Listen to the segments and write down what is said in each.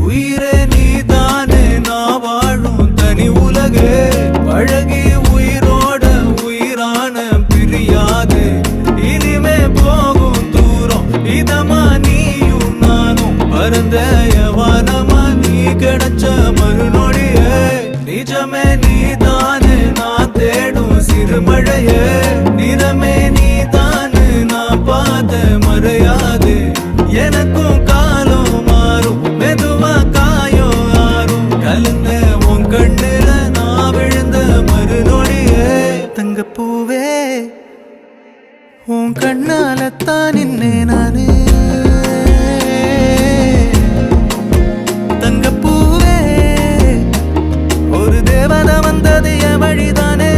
உயிரே நீதானே நான் வாழும் தனி உலகே பழகி உயிரோட உயிரான பிரியாது இனிமே போகும் தூரம் இதமா நீயும் நானும் பரந்த யவானமா நீ கிடைச்ச மறுநொடியே நிஜமே நீதானே நான் தேடும் சிறுமழையே நிறமே நீதானே நான் பார்த்த மறையாது எனக்கும் காலம் மாறும் மெதுவா காயம் ஆறும் கலந்த உன் கண்ணுல நான் விழுந்த மறுநொடியே தங்கப்பூவே உன் கண்ணாலத்தான் நின்னே நானே தங்கப்பூவே ஒரு தேவதை வந்தது என் வழிதானே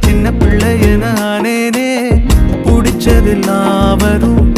சின்ன பிள்ளைய நானேனே பிடிச்சதெல்லாம் வரும்